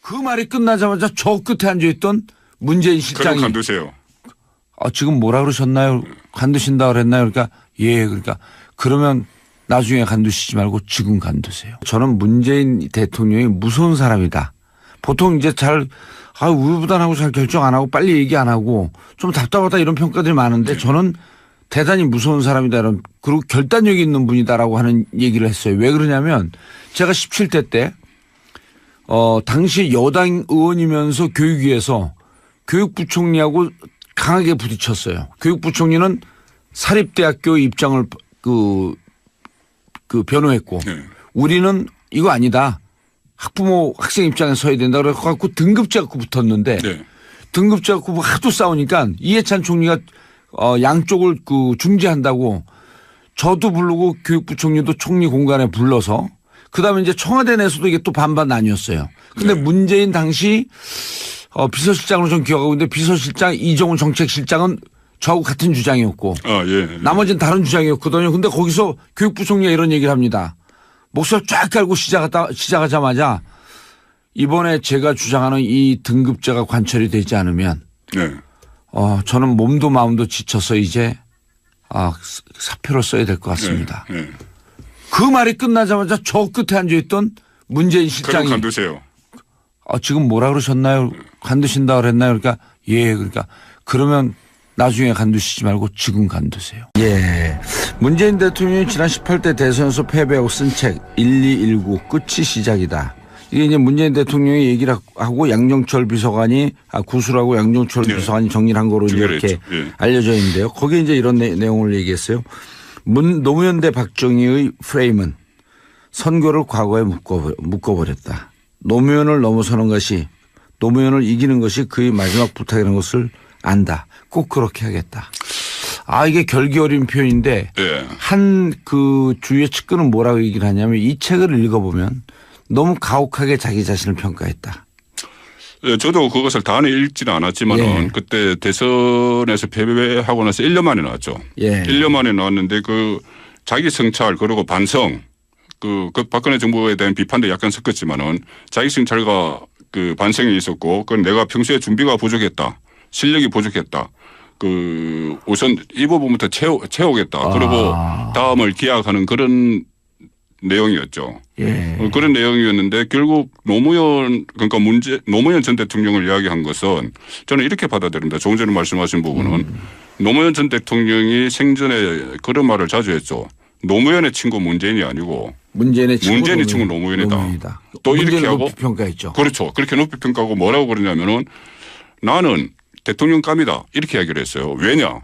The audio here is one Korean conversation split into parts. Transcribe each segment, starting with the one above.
그 말이 끝나자마자 저 끝에 앉아있던 문재인 실장이 그럼 간두세요. 지금 뭐라 그러셨나요? 간두신다 그랬나요? 그러니까 예, 그러니까 그러면 나중에 간두시지 말고 지금 간두세요. 저는 문재인 대통령이 무서운 사람이다. 보통 이제 우유부단하고 잘 결정 안 하고 빨리 얘기 안 하고 좀 답답하다 이런 평가들이 많은데 저는 대단히 무서운 사람이다. 그리고 결단력이 있는 분이다라고 하는 얘기를 했어요. 왜 그러냐면 제가 17대 때 당시 여당 의원이면서 교육위에서 교육부총리하고 강하게 부딪혔어요. 교육부총리는 사립대학교 입장을 변호했고 우리는 이거 아니다. 학부모 학생 입장에 서야 된다 그래갖고 등급제 갖고 붙었는데 등급제 갖고 하도 싸우니까 이해찬 총리가 양쪽을 중재한다고 저도 부르고 교육부총리도 총리 공간에 불러서 그다음에 이제 청와대 내에서도 이게 또 반반 나뉘었어요. 근데 문재인 당시 비서실장으로 좀 기억하고 있는데 비서실장 이정훈 정책실장은 저하고 같은 주장이었고 나머지는 다른 주장이었거든요. 근데 거기서 교육부총리가 이런 얘기를 합니다. 목소리 쫙 깔고 시작하자마자 이번에 제가 주장하는 이 등급제가 관철이 되지 않으면 저는 몸도 마음도 지쳐서 이제 사표를 써야 될 것 같습니다. 그 말이 끝나자마자 저 끝에 앉아있던 문재인 실장이 그럼 간두세요. 지금 뭐라 그러셨나요? 간두신다 그랬나요? 그러니까 예, 그러니까 그러면 나중에 간두시지 말고 지금 간두세요. 예. 문재인 대통령이 지난 18대 대선에서 패배하고 쓴 책 1219 끝이 시작이다. 이게 이제 문재인 대통령이 얘기를 하고 양정철 비서관이 구술하고 양정철 비서관이 정리를 한 거로 이렇게 알려져 있는데요. 거기에 이제 이런 내용을 얘기했어요. 노무현 대 박정희의 프레임은 선거를 과거에 묶어버렸다. 노무현을 넘어서는 것이 노무현을 이기는 것이 그의 마지막 부탁이라는 것을 안다. 꼭 그렇게 하겠다. 이게 결기 어린 표현인데 한 주위의 측근은 뭐라고 얘기를 하냐면 이 책을 읽어보면 너무 가혹하게 자기 자신을 평가했다. 저도 그것을 다 읽지는 않았지만은 그때 대선에서 패배하고 나서 1년 만에 나왔죠. 1년 만에 나왔는데 자기 성찰 그리고 반성 그 박근혜 정부에 대한 비판도 약간 섞었지만은 자기 성찰과 반성이 있었고 그건 내가 평소에 준비가 부족했다. 실력이 부족했다. 우선 이 부분부터 채우겠다. 그리고 다음을 기약하는 그런 내용이었죠. 그런 내용이었는데 결국 노무현 전 대통령을 이야기한 것은 저는 이렇게 받아들입니다. 조금 전에 말씀하신 부분은 노무현 전 대통령이 생전에 그런 말을 자주 했죠. 노무현의 친구 문재인이 아니고 문재인의 친구 노무현이다. 또 이렇게 하고 높이 평가했죠. 그렇죠. 그렇게 높이 평가하고 뭐라고 그러냐면은 나는 대통령감이다. 이렇게 이야기를 했어요. 왜냐?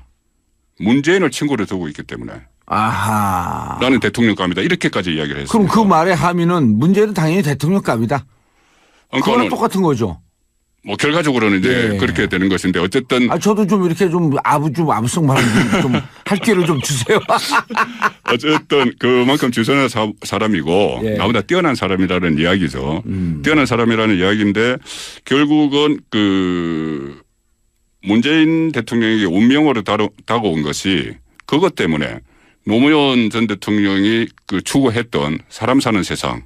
문재인을 친구로 두고 있기 때문에. 나는 대통령감이다. 이렇게까지 이야기를 했어요. 그럼 그 말의 함의는 문재인은 당연히 대통령감이다. 그거랑 똑같은 거죠. 뭐 결과적으로는 이제 그렇게 되는 것인데 어쨌든. 저도 좀 이렇게 좀 아부성 말을 좀 할 기회를 좀 주세요. 어쨌든 그만큼 주선한 사람이고 나보다 뛰어난 사람이라는 이야기죠. 뛰어난 사람이라는 이야기인데 결국은 문재인 대통령에게 운명으로 다가온 것이 그것 때문에 노무현 전 대통령이 추구했던 사람 사는 세상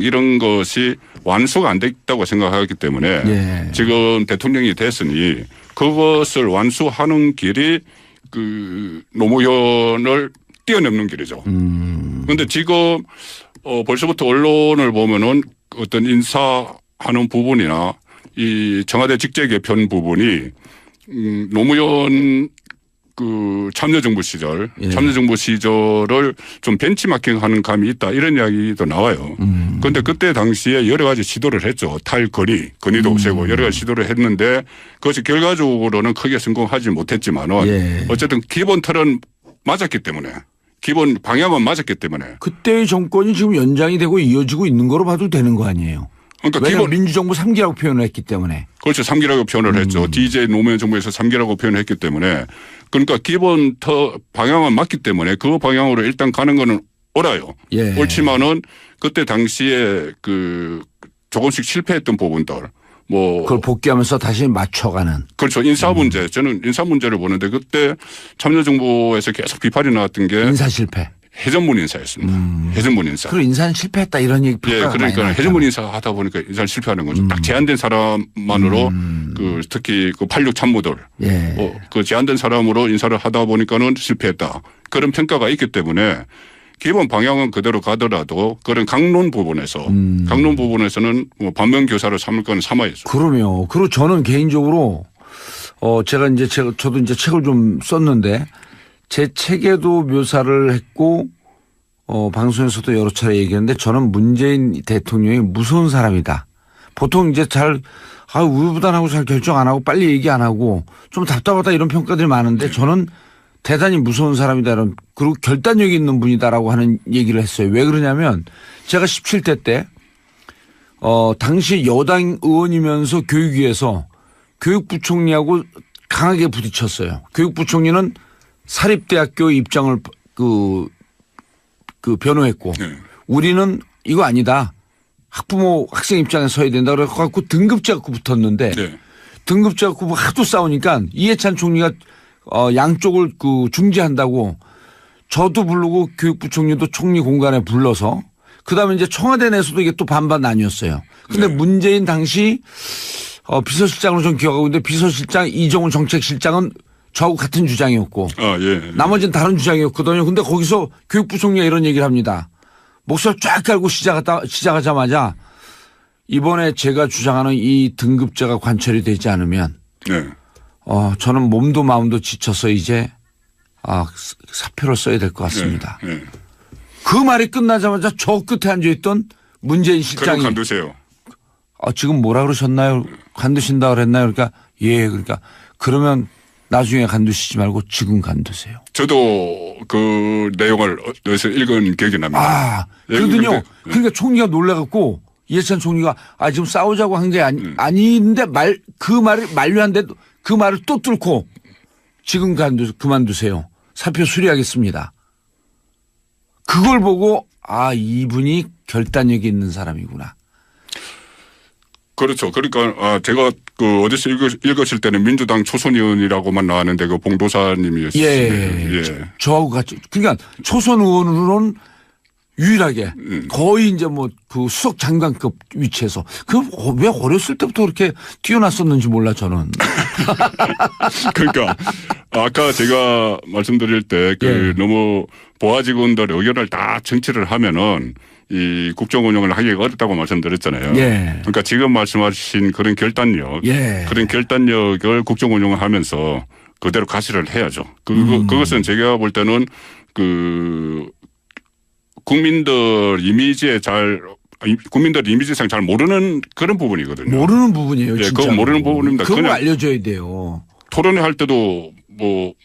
이런 것이 완수가 안 됐다고 생각하기 때문에 지금 대통령이 됐으니 그것을 완수하는 길이 노무현을 뛰어넘는 길이죠. 그런데 지금 벌써부터 언론을 보면은 어떤 인사하는 부분이나 이 청와대 직제 개편 부분이 노무현 참여정부 시절을 좀 벤치마킹하는 감이 있다 이런 이야기도 나와요. 그런데 그때 당시에 여러 가지 시도를 했죠. 건의도 없애고 여러 가지 시도를 했는데 그것이 결과적으로는 크게 성공하지 못했지만은 어쨌든 기본 틀은 맞았기 때문에 기본 방향은 맞았기 때문에 그때의 정권이 지금 연장이 되고 이어지고 있는 거로 봐도 되는 거 아니에요. 그러니까 기본 민주정부 3기라고 표현을 했기 때문에. 그렇죠. 3기라고 표현을 했죠. DJ 노무현 정부에서 3기라고 표현을 했기 때문에 그러니까 기본 방향은 맞기 때문에 그 방향으로 일단 가는 거는 옳아요. 옳지만은 그때 당시에 조금씩 실패했던 부분들 그걸 복귀하면서 다시 맞춰가는. 그렇죠. 인사 문제. 저는 인사 문제를 보는데 그때 참여정부에서 계속 비판이 나왔던 게 인사 실패. 해전문 인사였습니다. 해전문 인사. 그리고 인사는 실패했다 이런 얘기. 예, 그러니까 해전문 인사 하다 보니까 인사는 실패하는 거죠. 딱 제한된 사람만으로 그 특히 그 86 참모들 그 제한된 사람으로 인사를 하다 보니까는 실패했다. 그런 평가가 있기 때문에 기본 방향은 그대로 가더라도 그런 강론 부분에서는 뭐 반면교사를 삼을 건 삼아야죠. 그러면 그리고 저는 개인적으로 저도 이제 책을 좀 썼는데 제 책에도 묘사를 했고 방송에서도 여러 차례 얘기했는데 저는 문재인 대통령이 무서운 사람이다. 보통 이제 우유부단하고 잘 결정 안 하고 빨리 얘기 안 하고 좀 답답하다 이런 평가들이 많은데 저는 대단히 무서운 사람이다. 그리고 결단력이 있는 분이다라고 하는 얘기를 했어요. 왜 그러냐면 제가 17대 때 당시 여당 의원이면서 교육위에서 교육부총리하고 강하게 부딪혔어요. 교육부총리는 사립대학교 입장을 변호했고 우리는 이거 아니다. 학부모 학생 입장에 서야 된다 그래갖고 등급제 갖고 붙었는데 등급제 갖고 하도 싸우니까 이해찬 총리가 양쪽을 중재한다고 저도 부르고 교육부총리도 총리 공간에 불러서 그다음에 이제 청와대 내에서도 이게 또 반반 나뉘었어요. 근데 문재인 당시 비서실장으로 좀 기억하고 있는데 비서실장 이정훈 정책실장은 저하고 같은 주장이었고 나머지는 다른 주장이었거든요. 근데 거기서 교육부 총리가 이런 얘기를 합니다. 목소리 쫙 깔고 시작하자마자 이번에 제가 주장하는 이 등급제가 관철이 되지 않으면 저는 몸도 마음도 지쳐서 이제 사표를 써야 될 것 같습니다. 그 말이 끝나자마자 저 끝에 앉아있던 문재인 실장이 그럼 간두세요. 지금 뭐라 그러셨나요? 간두신다 그랬나요? 그러니까 그러니까 그러면 나중에 간두시지 말고 지금 간두세요. 저도 그 내용을 어디서 읽은 기억이 납니다. 그러더니요. 그러니까 총리가 놀라갖고 이해찬 총리가 지금 싸우자고 한 게 아닌데 그 말을 만류한데 그 말을 또 뚫고 지금 그만두세요. 사표 수리하겠습니다. 그걸 보고 이분이 결단력이 있는 사람이구나. 그렇죠. 그러니까 제가 어디서 읽었을 때는 민주당 초선 의원이라고만 나왔는데 그 봉도사님이었어요. 저하고 같이. 그러니까 초선 의원으로는 유일하게 거의 이제 그 수석 장관급 위치에서 왜 어렸을 때부터 그렇게 뛰어났었는지 몰라 저는. 그러니까 아까 제가 말씀드릴 때 너무 보아 직원들 의견을 다 정치를 하면은 이 국정 운영을 하기가 어렵다고 말씀드렸잖아요. 그러니까 지금 말씀하신 그런 결단력, 그런 결단력을 국정 운영을 하면서 그대로 가시를 해야죠. 그것은 제가 볼 때는 국민들 이미지상 잘 모르는 그런 부분이거든요. 모르는 부분이에요. 진짜. 그건 모르는 부분입니다. 그거 알려줘야 돼요. 토론회 할 때도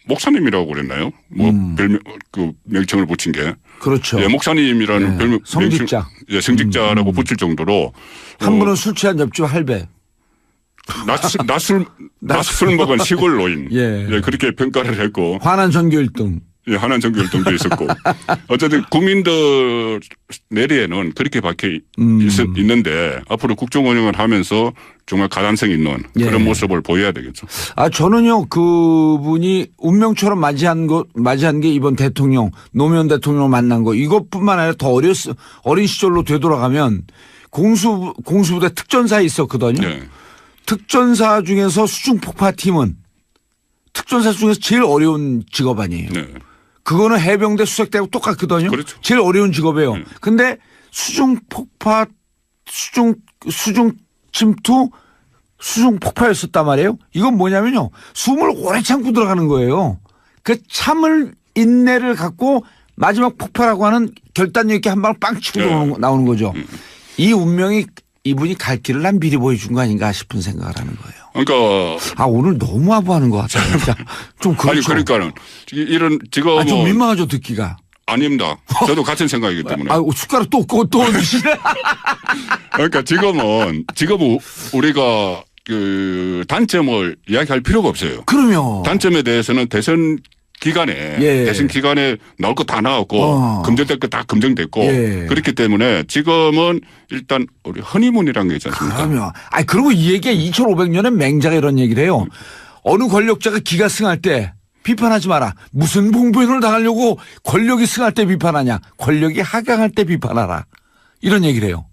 목사님이라고 그랬나요? 명칭을 붙인 게. 그렇죠. 목사님이라는 성직자. 성직자라고 붙일 정도로. 한 분은 술 취한 옆집 할배. 낮술 먹은 시골 노인. 그렇게 평가를 했고. 화난 전교 1등. 한한 전교 1등도 있었고. 어쨌든 국민들 내리에는 그렇게 박혀 있는데 앞으로 국정 운영을 하면서 정말 가담성 있는 그런 모습을 보여야 되겠죠. 저는요, 그분이 운명처럼 맞이한 게 이번 대통령, 노무현 대통령 만난 거 이것뿐만 아니라 더 어린 시절로 되돌아가면 공수부대 특전사에 있었거든요. 특전사 중에서 수중폭파팀은 특전사 중에서 제일 어려운 직업 아니에요. 그거는 해병대 수색대하고 똑같거든요. 그렇죠. 제일 어려운 직업이에요. 근데 수중폭파, 수중침투, 수중폭파였었단 말이에요. 이건 뭐냐면요. 숨을 오래 참고 들어가는 거예요. 그 참을 인내를 갖고 마지막 폭발하고 하는 결단력 있게 한 방을 빵 치고 나오는 거죠. 이 운명이 이분이 갈 길을 난 미리 보여준 거 아닌가 싶은 생각을 하는 거예요. 그러니까. 오늘 너무 아부하는 것 같아요. 좀 그렇죠. 아니, 그러니까는 지금. 좀 민망하죠, 듣기가. 아닙니다. 저도 같은 생각이기 때문에. 숟가락 또 얹으시네. 그러니까 지금은 우리가 단점을 이야기할 필요가 없어요. 그럼요. 단점에 대해서는 대선 기간에 나올 거 다 나왔고 검증될 거 다 검증됐고 그렇기 때문에 지금은 일단 우리 허니문이라는 게 있지 않습니까? 그럼요. 그리고 이 얘기가 2500년에 맹자가 이런 얘기를 해요. 어느 권력자가 기가 승할 때 비판하지 마라. 무슨 봉변을 당하려고 권력이 승할 때 비판하냐. 권력이 하강할 때 비판하라. 이런 얘기를 해요.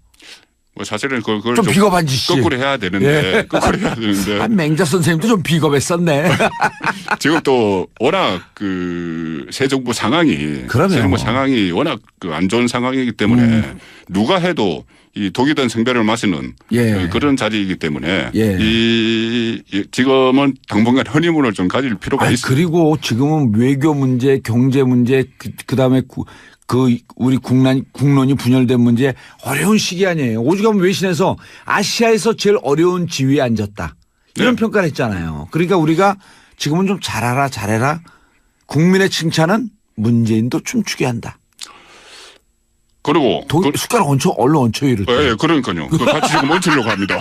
뭐 사실은 그걸 좀 비겁한 짓이. 거꾸로 해야 되는데. 예. 거꾸로 해야 되는데. 아, 맹자 선생님도 좀 비겁했었네. 지금 또 워낙 그 새 정부 상황이 그러네요. 새 정부 상황이 워낙 그 안 좋은 상황이기 때문에 누가 해도 이 독이 든 생배를 마시는 예. 그런 자리이기 때문에 예. 이 지금은 당분간 허니문을 좀 가질 필요가 있습니다. 그리고 지금은 외교 문제, 경제 문제, 그다음에 우리 국론이 분열된 문제 어려운 시기 아니에요. 오죽하면 외신에서 아시아에서 제일 어려운 지위에 앉았다. 이런 네. 평가를 했잖아요. 그러니까 우리가 지금은 좀 잘해라. 국민의 칭찬은 문재인도 춤추게 한다. 그리고 숟가락 얼른 얹혀 이럴 때. 예, 그러니까요. 그 같이 지금 얹히려고 합니다.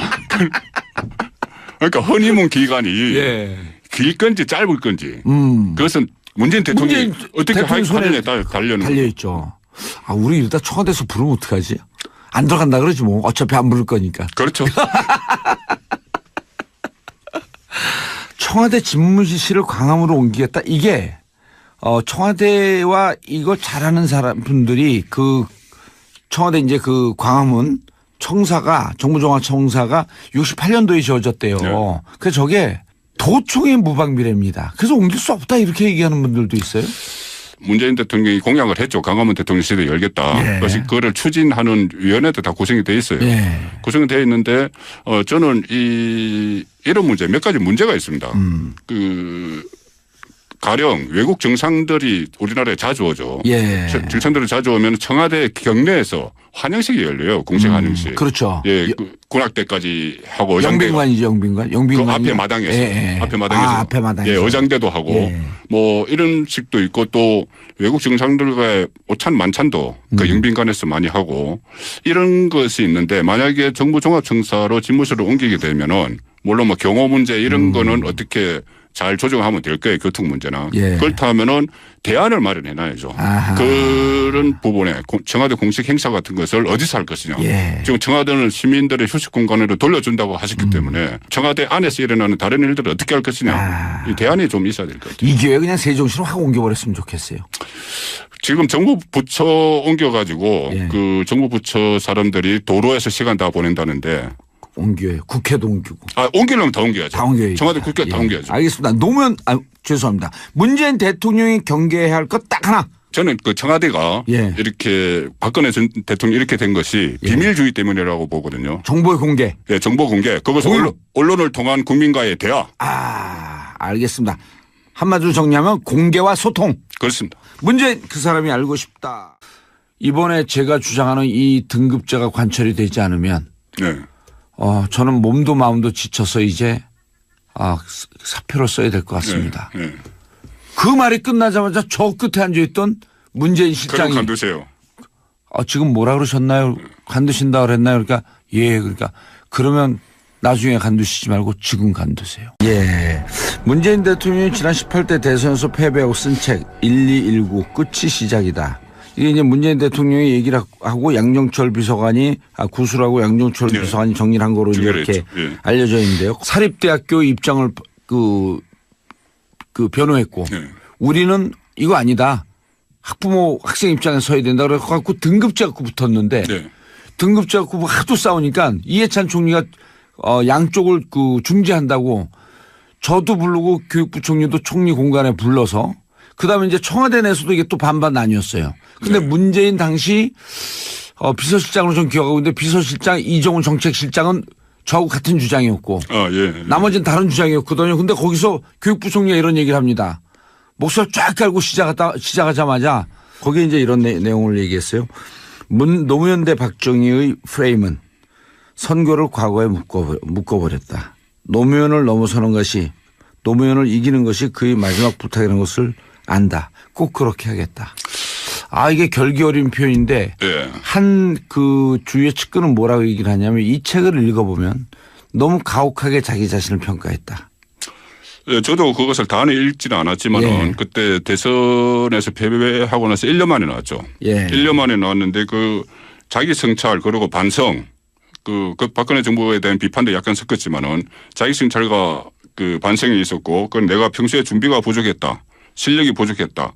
그러니까 허니문 기간이 예. 길 건지 짧을 건지 그것은 문재인 대통령이 어떻게 하느냐에 달려 있죠. 아, 우리 일단 청와대에서 부르면 어떡하지? 안 들어간다 그러지 뭐. 어차피 안 부를 거니까. 그렇죠. 청와대 집무실을 광화문으로 옮기겠다. 이게 청와대와 이거 잘하는 분들이 그 청와대 이제 그 광화문 정부종합청사가 68년도에 지어졌대요. 네. 그래서 저게 도청의 무방비례입니다. 그래서 옮길 수 없다 이렇게 얘기하는 분들도 있어요. 문재인 대통령이 공약을 했죠. 광화문 대통령실을 열겠다. 예. 그래서 그거를 추진하는 위원회도 다 구성이 돼 있어요. 예. 구성이 되어 있는데 저는 이런 문제 몇 가지 문제가 있습니다. 가령 외국 정상들이 우리나라에 자주 오죠. 예. 정상들이 자주 오면 청와대 경내에서 환영식이 열려요. 공식 환영식. 그렇죠. 예, 군악대까지 하고 영빈관이죠. 영빈관. 그 앞에 마당에서. 예. 앞에 마당에서. 앞에 마당에서. 예, 의장대도 하고 예. 뭐 이런 식도 있고 또 외국 정상들과의 오찬 만찬도 그 영빈관에서 많이 하고 이런 것이 있는데 만약에 정부 종합청사로 집무실을 옮기게 되면은 물론 뭐 경호 문제 이런 거는 어떻게 잘 조정하면 될 거예요. 교통 문제나. 예. 그렇다면은 대안을 마련해 놔야죠. 아하. 그런 부분에 청와대 공식 행사 같은 것을 어디서 할 것이냐. 예. 지금 청와대는 시민들의 휴식 공간으로 돌려준다고 하셨기 때문에 청와대 안에서 일어나는 다른 일들을 어떻게 할 것이냐. 이 대안이 좀 있어야 될 것 같아요. 이 기회에 그냥 세종시로 확 옮겨버렸으면 좋겠어요. 지금 정부 부처 옮겨가지고 예. 그 정부 부처 사람들이 도로에서 시간 다 보낸다는데 옮겨요. 국회도 옮기고. 옮기려면 다 옮겨야죠. 다 옮겨야죠. 청와대 국회 다 옮겨야죠. 알겠습니다. 죄송합니다. 문재인 대통령이 경계해야 할 것 딱 하나. 저는 그 청와대가 예. 이렇게 박근혜 전 대통령이 이렇게 된 것이 비밀주의 때문이라고 보거든요. 정보의 공개. 예, 정보 공개. 그것은 언론을 통한 국민과의 대화. 알겠습니다. 한마디로 정리하면 공개와 소통. 그렇습니다. 문재인 그 사람이 알고 싶다. 이번에 제가 주장하는 이 등급제가 관철이 되지 않으면 네. 저는 몸도 마음도 지쳐서 이제 사표를 써야 될 것 같습니다. 네. 네. 그 말이 끝나자마자 저 끝에 앉아있던 문재인 실장이 그럼 간두세요. 지금 뭐라 그러셨나요? 간두신다 그랬나요? 그러니까 그러니까 그러면 나중에 간두시지 말고 지금 간두세요. 예. 문재인 대통령이 지난 18대 대선에서 패배하고 쓴 책 1219 끝이 시작이다. 이게 이제 문재인 대통령이 얘기를 하고 양정철 비서관이 구술하고 양정철 네. 비서관이 정리를 한 거로 이렇게 네. 알려져 있는데요. 사립대학교 입장을 변호했고 네. 우리는 이거 아니다. 학부모 학생 입장에 서야 된다 그래갖고 등급제 갖고 붙었는데 네. 등급제 갖고 하도 싸우니까 이해찬 총리가 양쪽을 중재한다고 저도 부르고 교육부 총리도 총리 공간에 불러서 그다음에 이제 청와대 내에서도 이게 또 반반 나뉘었어요. 근데 네. 문재인 당시 비서실장으로 좀 기억하고 있는데 비서실장 이정훈 정책실장은 저하고 같은 주장이었고 예. 나머지는 다른 주장이었거든요. 근데 거기서 교육부 총리가 이런 얘기를 합니다. 목소리 쫙 깔고 시작하자마자 거기에 이제 이런 내용을 얘기했어요. 노무현 대 박정희의 프레임은 선거를 과거에 묶어버렸다. 노무현을 노무현을 이기는 것이 그의 마지막 부탁이라는 것을 안다. 꼭 그렇게 하겠다. 이게 결기 어린 표현인데 예. 한 주위의 측근은 뭐라고 얘기를 하냐면 이 책을 읽어보면 너무 가혹하게 자기 자신을 평가했다. 예, 저도 그것을 다 읽지는 않았지만은 예. 그때 대선에서 패배하고 나서 1년 만에 나왔죠. 예. 1년 만에 나왔는데 자기 성찰 그리고 반성 그 박근혜 정부에 대한 비판도 약간 섞었지만은 자기 성찰과 반성이 있었고 그건 내가 평소에 준비가 부족했다. 실력이 부족했다.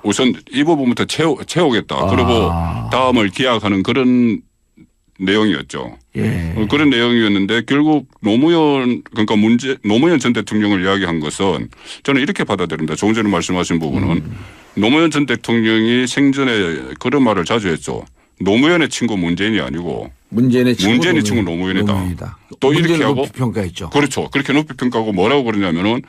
우선 이 부분부터 채우겠다. 그리고 다음을 기약하는 그런 내용이었죠. 예. 그런 내용이었는데 결국 노무현 전 대통령을 이야기한 것은 저는 이렇게 받아들입니다. 조금 전에 말씀하신 부분은 노무현 전 대통령이 생전에 그런 말을 자주 했죠. 노무현의 친구 문재인이 아니고 문재인의 친구 노무현이다. 또 이렇게 하고 높이 평가했죠. 그렇죠. 그렇게 높이 평가하고 뭐라고 그러냐면은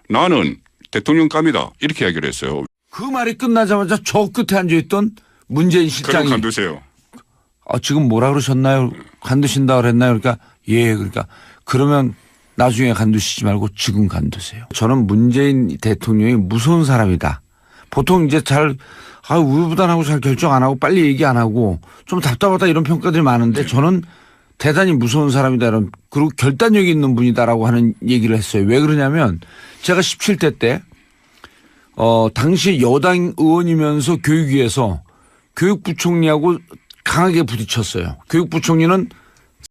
나는 대통령감이다. 이렇게 이야기를 했어요. 그 말이 끝나자마자 저 끝에 앉아있던 문재인 실장이 그럼 간두세요. 지금 뭐라 그러셨나요? 간두신다 그랬나요? 그러니까 그러니까 그러면 나중에 간두시지 말고 지금 간두세요. 저는 문재인 대통령이 무서운 사람이다. 보통 이제 우유부단하고 잘 결정 안 하고 빨리 얘기 안 하고 좀 답답하다 이런 평가들이 많은데 저는 대단히 무서운 사람이다. 그리고 결단력이 있는 분이다라고 하는 얘기를 했어요. 왜 그러냐면 제가 17대 때 당시 여당 의원이면서 교육위에서 교육부총리하고 강하게 부딪혔어요. 교육부총리는